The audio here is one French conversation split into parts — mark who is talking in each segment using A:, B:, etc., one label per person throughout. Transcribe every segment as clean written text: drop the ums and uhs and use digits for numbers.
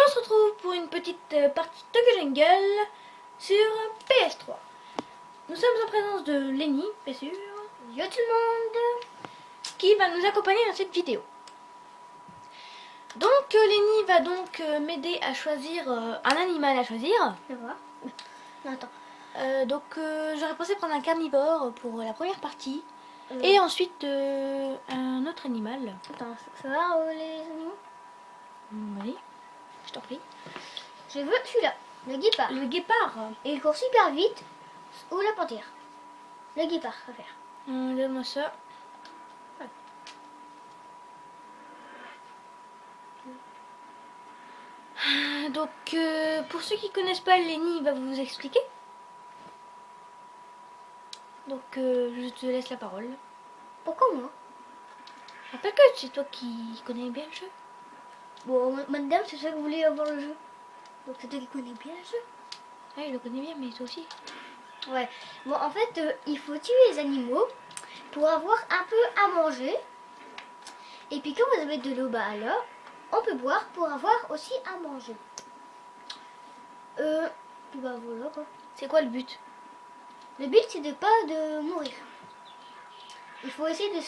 A: on se retrouve pour une petite partie Tokyo Jungle sur PS3. Nous sommes en présence de Lenny, bien sûr.
B: Yo tout le monde,
A: qui va nous accompagner dans cette vidéo. Donc Lenny va donc m'aider à choisir un animal à choisir.
B: Je vais voir. Non, attends.
A: J'aurais pensé prendre un carnivore pour la première partie. Et ensuite un autre animal.
B: Attends, ça va les animaux?
A: Oui, je t'en prie.
B: Je veux celui-là, le guépard.
A: Le guépard.
B: Et il court super vite. Ou la panthère. Le guépard, ça va faire.
A: Donne-moi ça. Donc pour ceux qui connaissent pas, Lenny va vous expliquer. Donc je te laisse la parole.
B: Pourquoi moi?
A: Rappelle que c'est toi qui connais bien le jeu.
B: Bon, madame, c'est ça que vous voulez avoir le jeu. Donc c'est toi qui connais bien le jeu.
A: Ouais, je le connais bien, mais toi aussi.
B: Ouais. Bon, en fait, il faut tuer les animaux pour avoir un peu à manger. Et puis quand vous avez de l'eau, bah là, on peut boire pour avoir aussi à manger. Puis bah voilà quoi.
A: C'est quoi le but?
B: Le but c'est de pas de mourir. Il faut essayer de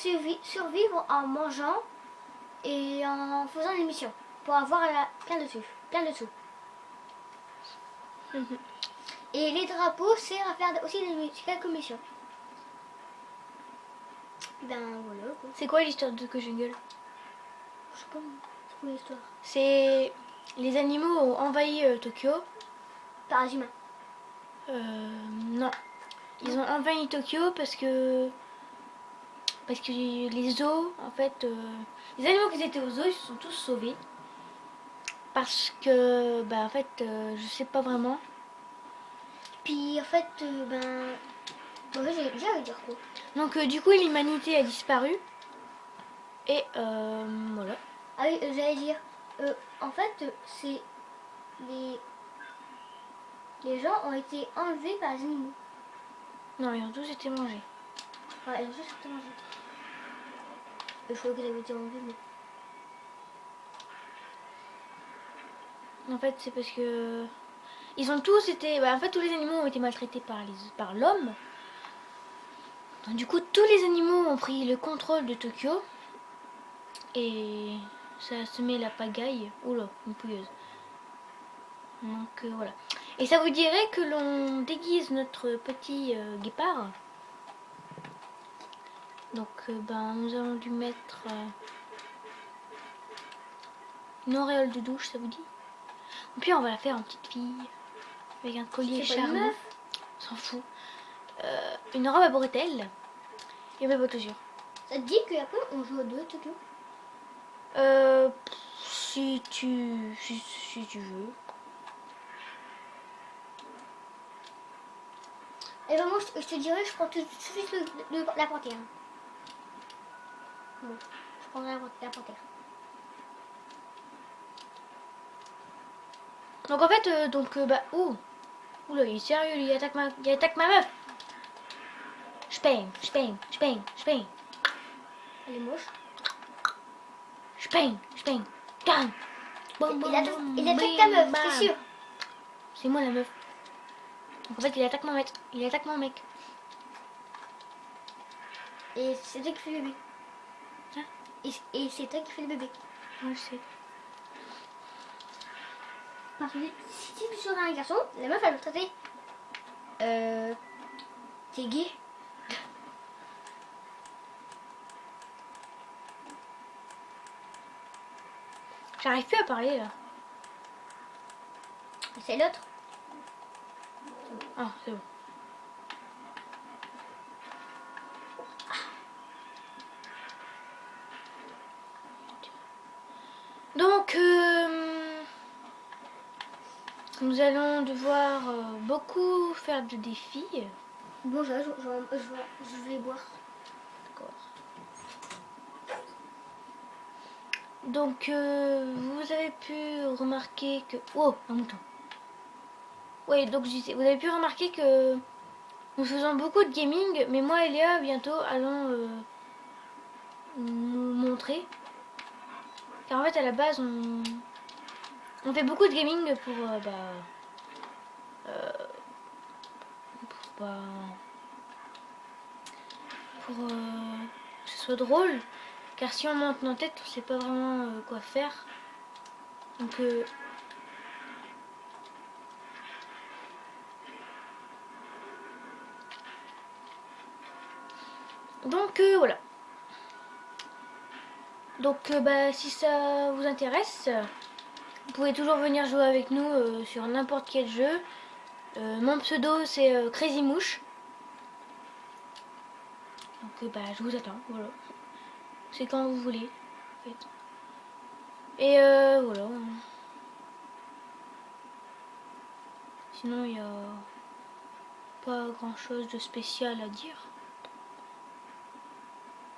B: survivre en mangeant et en faisant des missions pour avoir plein de sous. Et les drapeaux servent à faire aussi quelques missions. Ben voilà quoi.
A: C'est quoi l'histoire de Tokyo Jungle?
B: Je sais pas, c'est quoi l'histoire?
A: C'est les animaux ont envahi Tokyo.
B: Par les humains.
A: Non. Ils ont envahi Tokyo parce que les zoos, en fait, les animaux qui étaient aux zoos, ils se sont tous sauvés. Parce que, bah en fait, je sais pas vraiment.
B: Puis en fait, j'allais dire quoi?
A: Donc du coup, l'humanité a disparu. Et voilà.
B: Ah oui, j'allais dire, en fait, c'est les gens ont été enlevés par les animaux.
A: Non, ils ont tous été mangés.
B: Ouais, ils ont tous été mangés. Je crois qu'ils avaient été enlevés, mais...
A: En fait, c'est parce que ils ont tous été. Bah, en fait, tous les animaux ont été maltraités par l'homme. Donc, du coup, tous les animaux ont pris le contrôle de Tokyo. Et ça a semé la pagaille. Oula, une pouilleuse. Donc voilà. Et ça vous dirait que l'on déguise notre petit guépard. Donc nous allons lui mettre une auréole de douche, ça vous dit? Et puis on va la faire en petite fille. Avec un collier charmant. On s'en fout. Une robe à bretelles. Et mes bottes aux yeux.
B: Ça te dit qu'après on joue à deux, Tokyo?
A: Si tu veux.
B: Et ben moi je te dirais, je prends tout de suite la panthère. Bon, je prendrai la panthère.
A: Donc en fait, oh, oula, il est sérieux, il attaque ma meuf. Je peigne.
B: Elle est moche.
A: Je peigne. Gang.
B: Il attaque ta meuf, c'est sûr.
A: C'est moi la meuf. Donc en fait, il attaque mon mec.
B: Et c'est toi qui fais le bébé.
A: Hein?
B: Et c'est toi qui fais le bébé.
A: Moi je sais.
B: Parce que si tu serais un garçon, la meuf elle va te traiter. T'es gay.
A: J'arrive plus à parler là.
B: C'est l'autre.
A: Ah, c'est bon. Donc, nous allons devoir beaucoup faire de défis.
B: Bon, je vais boire.
A: D'accord. Donc, vous avez pu remarquer que... Oh, un mouton. Oui, donc je disais, vous avez pu remarquer que nous faisons beaucoup de gaming, mais moi et Léa, bientôt, allons nous montrer. Car en fait, à la base, On fait beaucoup de gaming pour bah, pour que ce soit drôle. Car si on monte nos têtes, on sait pas vraiment quoi faire. Donc voilà. Donc bah, si ça vous intéresse, vous pouvez toujours venir jouer avec nous sur n'importe quel jeu. Mon pseudo c'est Crazy Mouche. Donc bah, je vous attends, voilà. C'est quand vous voulez, en fait. Et voilà. Sinon, il n'y a pas grand chose de spécial à dire.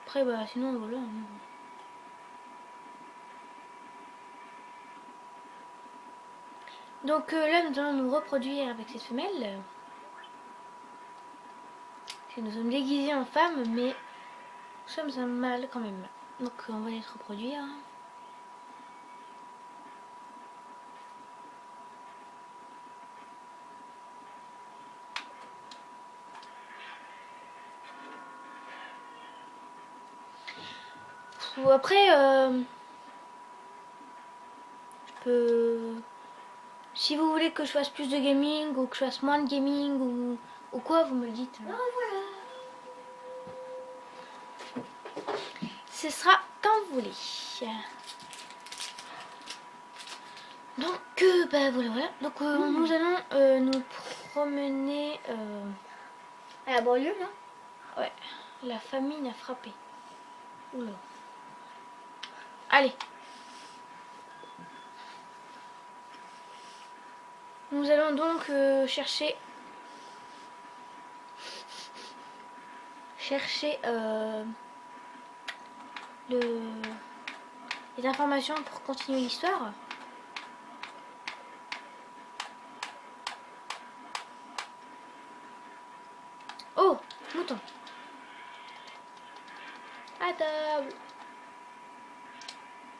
A: Après, bah, sinon, voilà. Donc là, nous allons nous reproduire avec cette femelle. Nous sommes déguisés en femme, mais nous sommes un mâle quand même. Donc on va les reproduire. Ou après, je peux... Si vous voulez que je fasse plus de gaming ou que je fasse moins de gaming ou quoi, vous me le dites.
B: Oh, voilà.
A: Ce sera quand vous voulez. Donc, bah voilà. Donc, nous allons nous promener.
B: À la banlieue, là.
A: Ouais, la famine a frappé. Oula. Allez. Nous allons donc chercher les informations pour continuer l'histoire. Oh, mouton. À table.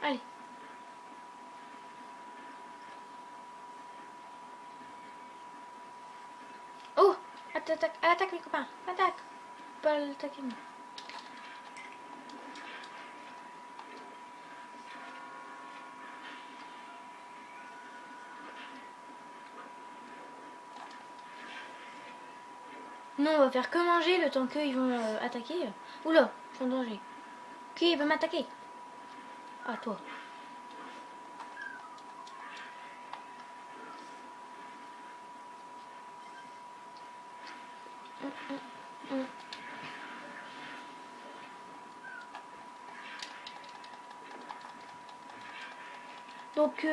A: Allez. Oh, attaque les copains. Attaque. Pas l'attaquer. Non, on va faire que manger le temps qu'ils vont attaquer. Oula, je suis en danger. Qui veut m'attaquer? Ah, toi. Donc,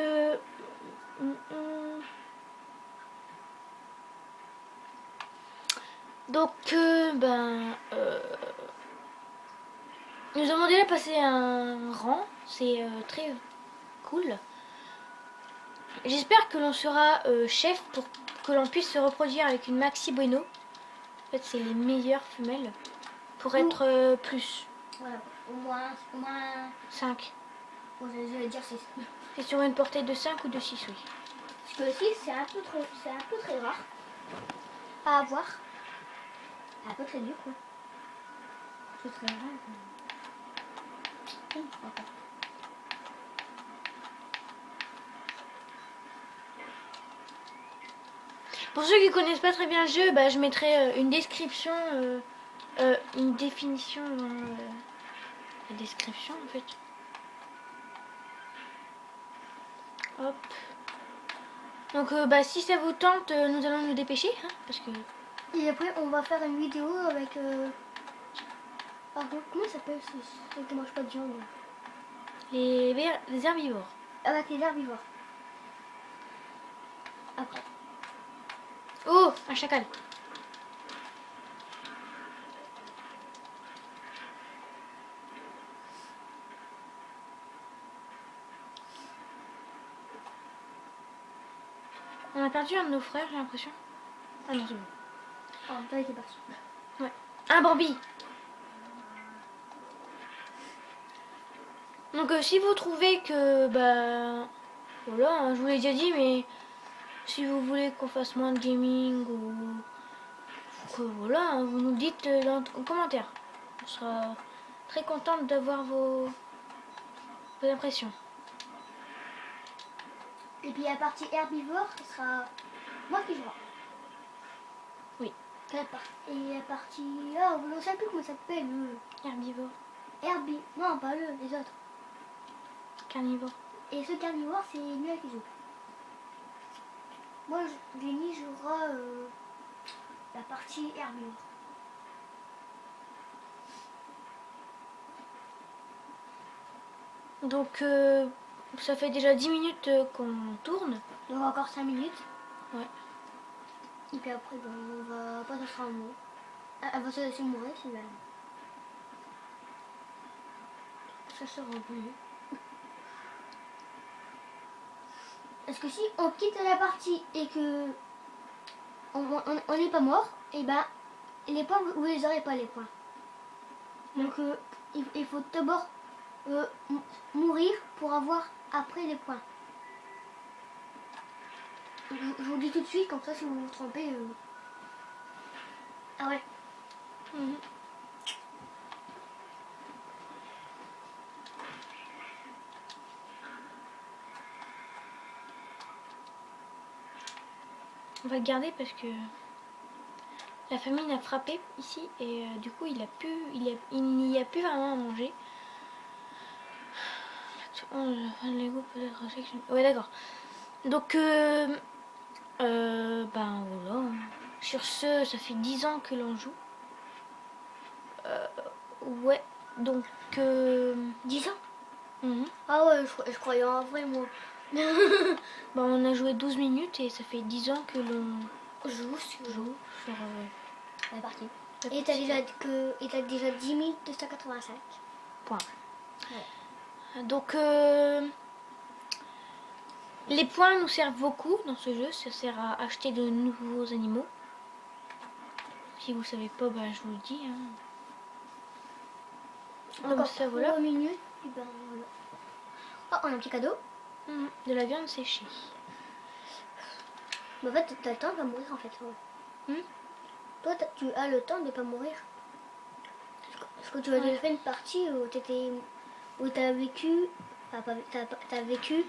A: nous avons déjà passé un rang, c'est très cool. J'espère que l'on sera chef pour que l'on puisse se reproduire avec une Maxi Bueno. En fait, c'est les meilleures femelles pour être plus.
B: Voilà, au moins
A: 5.
B: Bon, j'allais dire 6.
A: C'est sur une portée de 5 ou de 6, oui.
B: Parce que le 6, c'est un peu très rare à avoir. Un peu très dur, quoi. C'est très rare.
A: Pour ceux qui connaissent pas très bien le jeu, bah, je mettrai une description, une définition dans la description en fait. Hop. Donc bah, si ça vous tente, nous allons nous dépêcher, hein, parce que...
B: Et après, on va faire une vidéo avec... Ah, comment ça s'appelle ceux qui mangent pas de viande?
A: Les herbivores.
B: Avec les herbivores. Après.
A: Oh, un chacal. On a perdu un de nos frères, j'ai l'impression. Ah non, c'est bon.
B: Oh, t'as été parti.
A: Ouais. Un Bambi. Donc si vous trouvez que bah voilà, hein, je vous l'ai déjà dit, mais si vous voulez qu'on fasse moins de gaming ou que voilà, hein, vous nous dites en commentaire. On sera très contente d'avoir vos impressions.
B: Et puis la partie herbivore, ce sera moi qui jouera.
A: Oui.
B: Et la partie... Ah, on ne sait plus comment ça s'appelle.
A: Herbivore,
B: Non, pas les autres.
A: carnivore.
B: Et ce carnivore, c'est Mia qui joue. Moi, Jenny jouera la partie herbivore.
A: Donc ça fait déjà 10 minutes qu'on tourne.
B: Donc encore 5 minutes.
A: Ouais.
B: Et puis après, ben, on va pas, ça sera un mot. Elle va se laisser mourir, c'est bien. Ça sera un peu mieux. Parce que si on quitte la partie et que on n'est pas mort, et ben les points, vous les aurez pas les points. Donc il faut d'abord mourir pour avoir après les points. Je vous dis tout de suite, comme ça si vous vous trompez... Ah ouais.
A: Mhm. On va le garder parce que la famine a frappé ici et du coup il n'y a plus vraiment à manger. Lego peut-être section. Ouais d'accord. Donc ben voilà. Sur ce, ça fait 10 ans que l'on joue. Ouais. Donc
B: 10 ans.
A: mhm.
B: Ah ouais, je croyais en vrai moi.
A: Ben, on a joué 12 minutes et ça fait 10 ans que l'on
B: joue
A: sur
B: la partie.
A: la
B: Et t'as déjà 10 285
A: point.
B: Ouais.
A: Donc les points nous servent beaucoup dans ce jeu, ça sert à acheter de nouveaux animaux. Si vous savez pas, ben, je vous le dis. Hein. Comme
B: Encore
A: ça,
B: 3
A: voilà.
B: minutes. Et ben voilà. Oh, on a un petit cadeau.
A: De la viande séchée.
B: Mais en fait, t'as le temps de pas mourir en fait. Ouais. Toi, tu as le temps de pas mourir. Parce que tu as déjà fait une partie où t'as vécu, enfin, t'as vécu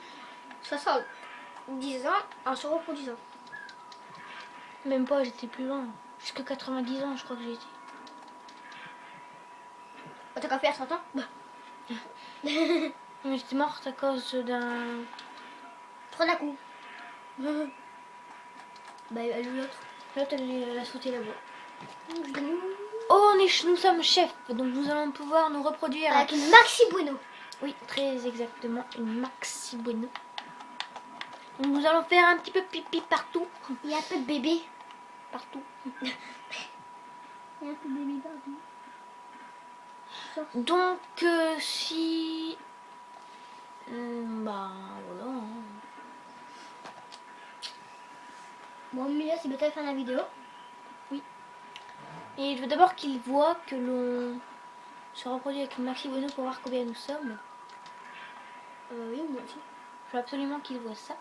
B: 70 ans en se reproduisant.
A: Même pas, j'étais plus loin. Jusqu'à 90 ans, je crois que j'ai été.
B: T'as qu'à faire 100 ans.
A: Mais j'étais morte à cause d'un...
B: Prends un coup. Bah, elle ou l'autre.
A: L'autre, elle a sauté là-bas. Oh, nous sommes chefs, donc nous allons pouvoir nous reproduire.
B: Avec une Maxi Bueno.
A: Oui, très exactement, une Maxi Bueno. Nous allons faire un petit peu pipi partout.
B: Il y a un peu de bébé.
A: Partout.
B: Il y a un peu de bébé partout.
A: Donc, si... bah, voilà. Hein.
B: Bon, Mila, c'est bientôt la fin de la vidéo.
A: Et je veux d'abord qu'il voit que l'on se reproduit avec une Maxi Bueno pour voir combien nous sommes.
B: Oui, moi aussi.
A: Je veux absolument qu'il voit ça.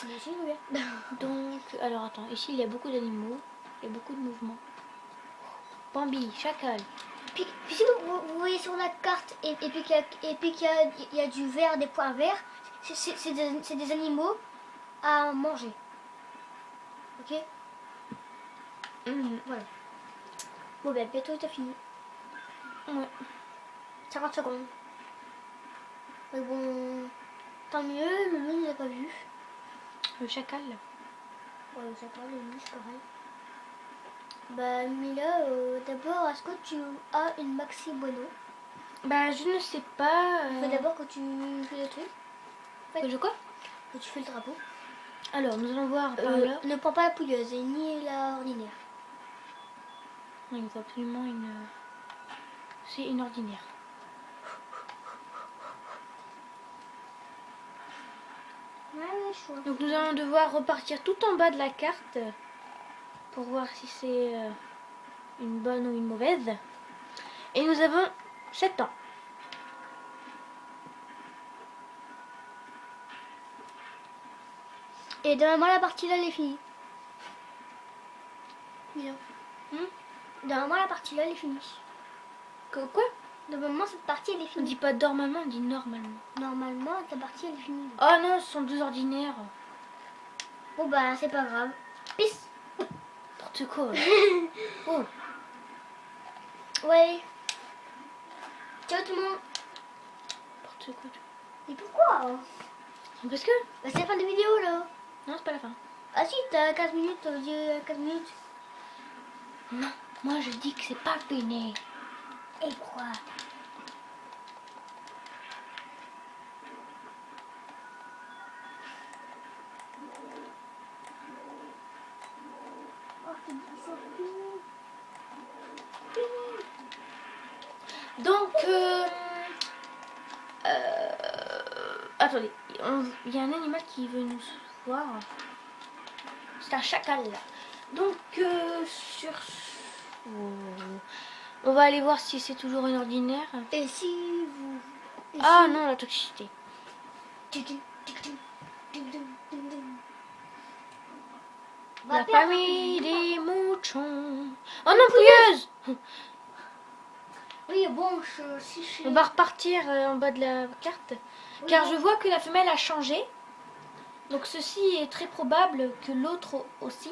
B: Moi aussi, je veux bien.
A: Donc, alors attends, ici il y a beaucoup d'animaux, il y a beaucoup de mouvements. Bambi, chacal.
B: Puis si vous voyez sur la carte et puis qu'il y a du vert, des points verts, c'est des animaux à manger. Ok. Voilà. Bon ben bientôt t'as fini.
A: Ouais.
B: 50 secondes. Mais bon, tant mieux, le loup il n'a pas vu.
A: Le chacal.
B: Ouais, ça parle, le loup c'est pareil. Bah Mila, d'abord, est-ce que tu as une Maxi Bueno?
A: Bah je ne sais pas.
B: Il faut d'abord que tu fais le truc.
A: Que je quoi?
B: Que tu fais le drapeau.
A: Alors nous allons voir par là.
B: Ne prends pas la pouilleuse et ni la ordinaire.
A: Il faut absolument une... C'est une ordinaire.
B: Ouais, chaud.
A: Donc nous allons devoir repartir tout en bas de la carte pour voir si c'est une bonne ou une mauvaise. Et nous avons 7 ans.
B: Et normalement la partie là elle est finie. Bien. Normalement la partie là elle est finie.
A: Quoi?
B: Normalement cette partie elle est
A: On
B: finie.
A: dit pas normalement, on dit normalement.
B: Normalement ta partie elle est finie.
A: Oh non, ce sont deux ordinaires.
B: Bon bah c'est pas grave. Peace.
A: N'importe quoi. Oh.
B: Ouais. Ciao tout le monde.
A: N'importe quoi.
B: Et pourquoi?
A: Parce que...
B: Bah c'est la fin de la vidéo là.
A: Non, c'est pas la fin.
B: Ah si t'as 15 minutes, t'as dit 15 minutes.
A: Non, moi je dis que c'est pas fini.
B: Et pourquoi? Oh, t'as dit que c'est fini.
A: Donc, attendez, il y a un animal qui veut nous voir. C'est un chacal là. Donc, on va aller voir si c'est toujours une ordinaire.
B: Et si vous... Et
A: Ah
B: si...
A: non, la toxicité. La famille des mouchons. Oh non, pouilleuse!
B: Oui, bon, si je...
A: On va repartir en bas de la carte. Car je vois que la femelle a changé. Donc ceci est très probable que l'autre aussi.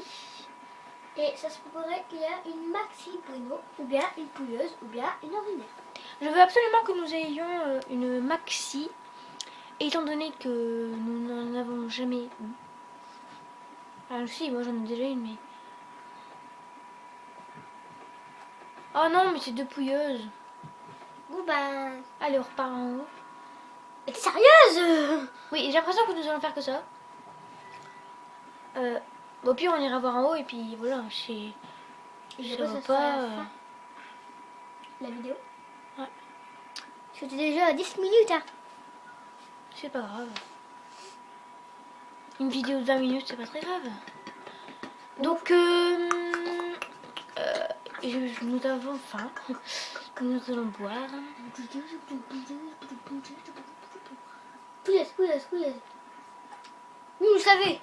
B: Et ça se pourrait qu'il y a une maxi Bruno, ou bien une pouilleuse, ou bien une ordinaire.
A: Je veux absolument que nous ayons une maxi. Étant donné que nous n'en avons jamais eu. Ah si, moi j'en ai déjà une, mais... Oh non, mais c'est deux pouilleuses.
B: Bon ben...
A: Allez, on repart en haut.
B: Mais t'es sérieuse?
A: Oui, j'ai l'impression que nous allons faire que ça. Au pire, on ira voir en haut et puis voilà, je
B: Je
A: vois pas...
B: La vidéo?
A: Ouais.
B: Parce que t'es déjà à 10 minutes, hein.
A: C'est pas grave. Une vidéo de 20 minutes, c'est pas très grave. Donc, nous avons faim. Nous allons boire.
B: Pouilleuse. Oui, vous savez.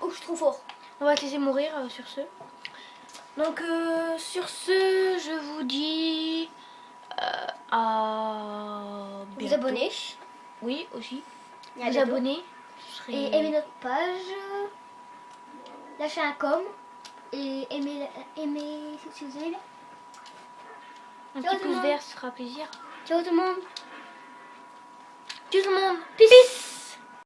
B: Oh, je suis trop fort.
A: On va te laisser mourir sur ce. Donc, sur ce, je vous dis à
B: Vous
A: bientôt.
B: abonnez.
A: Oui, aussi.
B: Et à
A: Vous
B: bientôt.
A: abonner. Ce serait...
B: Et aimez notre page. Lâchez un com. Et aimez si vous aimez bien.
A: Un
B: Ciao
A: petit
B: tout le
A: pouce
B: monde.
A: vert, ce sera plaisir.
B: Ciao tout le monde.
A: Ciao tout le monde. Peace.